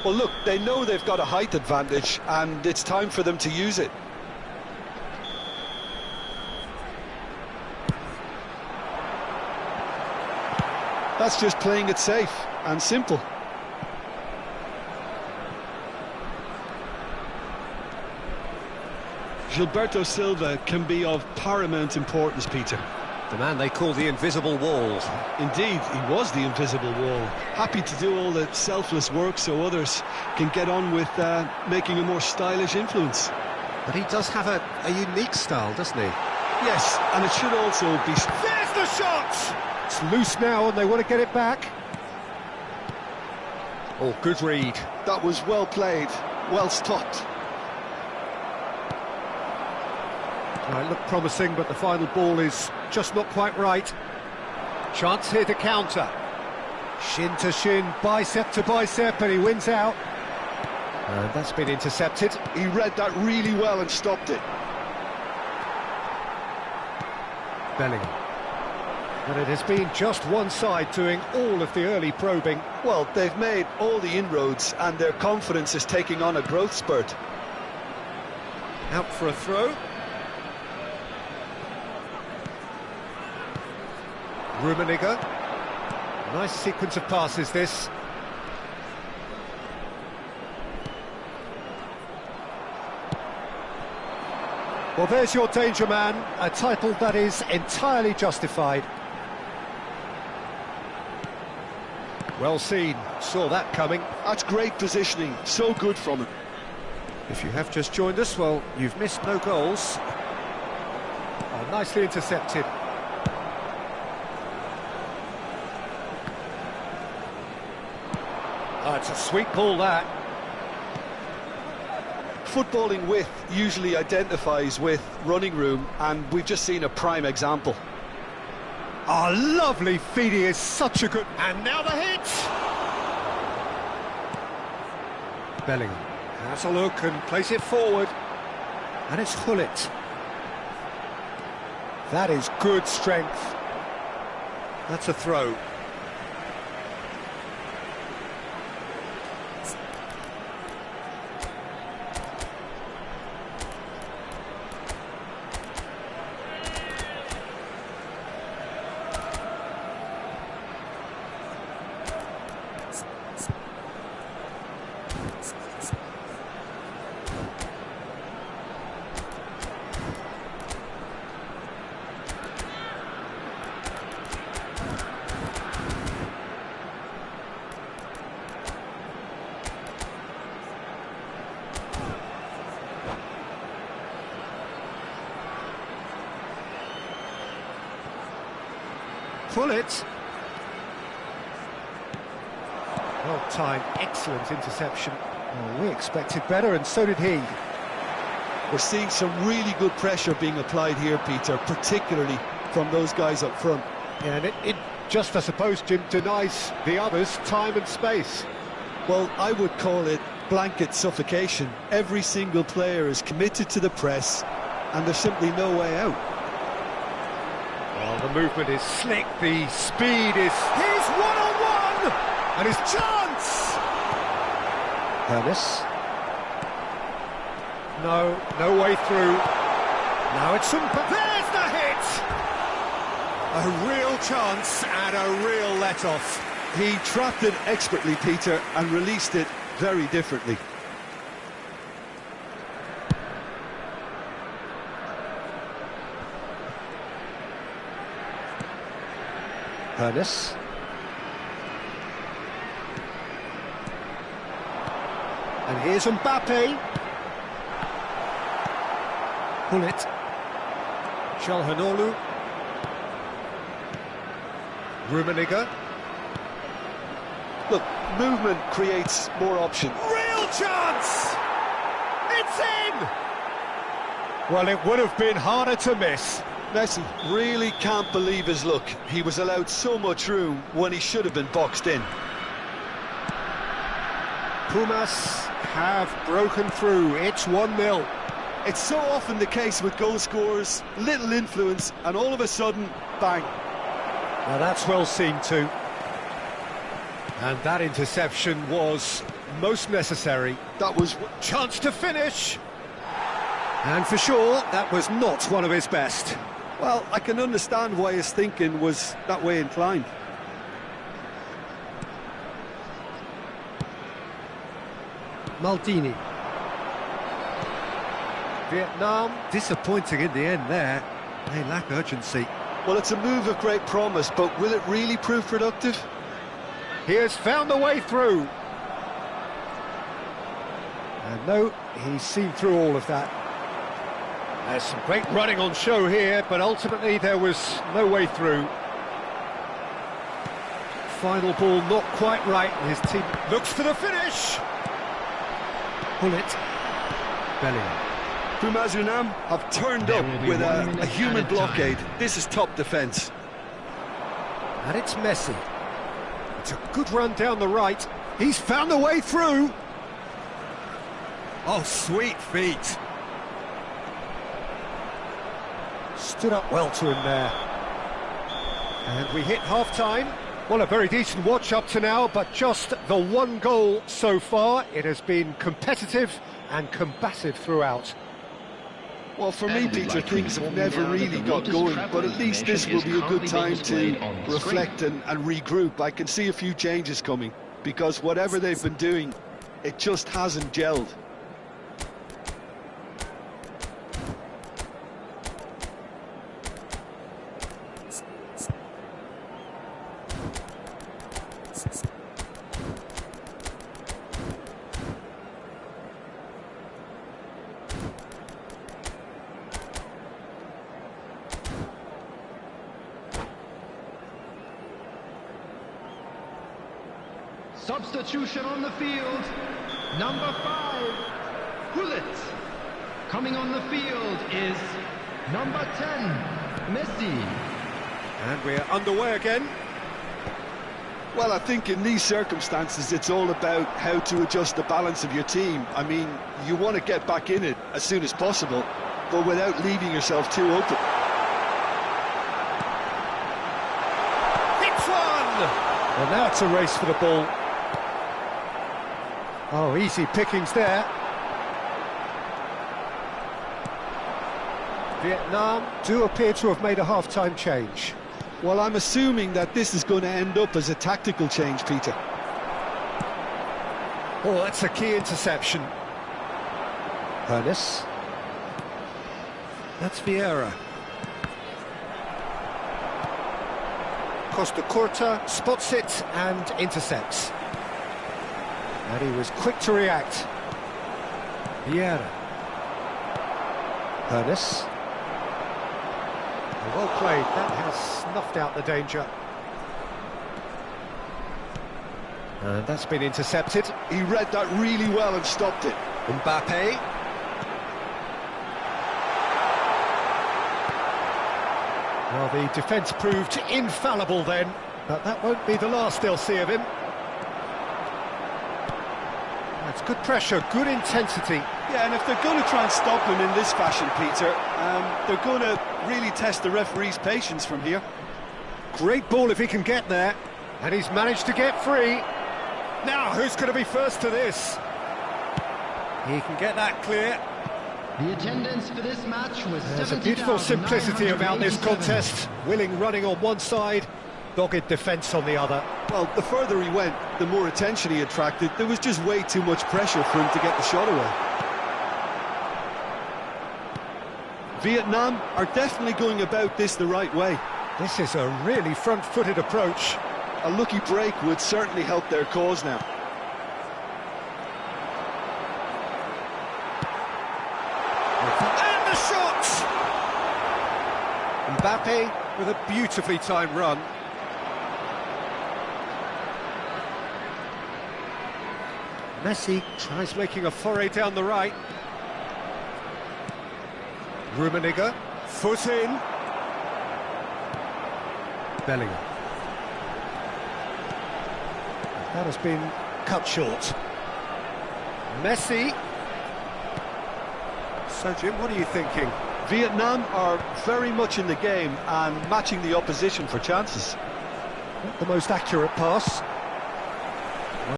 Well, look, they know they've got a height advantage, and it's time for them to use it. That's just playing it safe and simple. Gilberto Silva can be of paramount importance, Peter. The man they call the invisible wall. Indeed, he was the invisible wall. Happy to do all the selfless work so others can get on with making a more stylish influence. But he does have a unique style, doesn't he? Yes, and it should also be... There's the shot! It's loose now and they want to get it back. Oh, good read. That was well played, well stopped. Well, it looked promising, but the final ball is just not quite right. Chance here to counter. Shin to shin, bicep to bicep, and he wins out. And that's been intercepted. He read that really well and stopped it. Bellingham. But it has been just one side doing all of the early probing. Well, they've made all the inroads and their confidence is taking on a growth spurt. Out for a throw. Rummenigge. Nice sequence of passes, this. Well, there's your danger man, a title that is entirely justified. Well seen, saw that coming. That's great positioning, so good from him. If you have just joined us, well, you've missed no goals. Oh, nicely intercepted. Oh, it's a sweet ball, that. Footballing width usually identifies with running room, and we've just seen a prime example. Oh, lovely feed, he is such a good... And now the hit! Bellingham has a look and plays it forward. And it's Gullit. That is good strength. That's a throw. Gullit. Well timed, excellent interception. Well, we expected better, and so did he. We're seeing some really good pressure being applied here, Peter, particularly from those guys up front. Yeah, and it just, I suppose, Jim, denies the others time and space. Well, I would call it blanket suffocation. Every single player is committed to the press, and there's simply no way out. Well, the movement is slick, the speed is... He's one-on-one! And his chance! Hermes. No way through. Now it's there's the hit! A real chance and a real let-off. He trapped it expertly, Peter, and released it very differently. Hermes. And here's Mbappe. Gullit. Çalhanoğlu. Rummenigge. Look, movement creates more options. Real chance! It's in! Well, it would have been harder to miss. Messi really can't believe his luck. He was allowed so much room when he should have been boxed in. Pumas have broken through. It's 1-0. It's so often the case with goal scorers, little influence, and all of a sudden, bang. Now that's well seen too. And that interception was most necessary. That was... Chance to finish! And for sure, that was not one of his best. Well, I can understand why his thinking was that way inclined. Maldini. Vietnam disappointing in the end there. They lack urgency. Well, it's a move of great promise, but will it really prove productive? He has found the way through. And no, he's seen through all of that. There's some great running on show here, but ultimately there was no way through. Final ball not quite right, and his team looks for the finish. Pull it. Bellingham. Pumas Unam have turned up with a human blockade. This is top defence. And it's Messi. It's a good run down the right. He's found the way through. Oh, sweet feet. Stood up well to him there. And we hit half-time. Well, a very decent watch up to now, but just the one goal so far. It has been competitive and combative throughout. Well, for me, Peter, things have never really got going, but at least this will be a good time to reflect and regroup. I can see a few changes coming, because whatever they've been doing, it just hasn't gelled. Substitution on the field, number 5, Gullit. Coming on the field is number 10, Messi. And we're underway again. Well, I think in these circumstances, it's all about how to adjust the balance of your team. I mean, you want to get back in it as soon as possible, but without leaving yourself too open. Hits one! Well, now it's a race for the ball. Oh, easy pickings there. Vietnam do appear to have made a half-time change. Well, I'm assuming that this is going to end up as a tactical change, Peter. Oh, that's a key interception. Ernest. That's Vieira. Costa Curta spots it and intercepts. And he was quick to react. Vieira. Ernest. Well played, that has snuffed out the danger. And that's been intercepted. He read that really well and stopped it. Mbappe. Well, the defence proved infallible then, but that won't be the last they'll see of him. That's good pressure, good intensity. Yeah, and if they're going to try and stop him in this fashion, Peter, they're going to really test the referee's patience from here. Great ball if he can get there, and he's managed to get free. Now, who's going to be first to this? He can get that clear. The attendance for this match was There's a beautiful simplicity about this contest. Willing running on one side, dogged defence on the other. Well, the further he went, the more attention he attracted. There was just way too much pressure for him to get the shot away. Vietnam are definitely going about this the right way. This is a really front-footed approach. A lucky break would certainly help their cause now. And the shot! Mbappe with a beautifully timed run. Messi tries making a foray down the right. Rummenigge, foot in. Bellingham. That has been cut short. Messi. So, Jim, what are you thinking? Vietnam are very much in the game and matching the opposition for chances. Not the most accurate pass.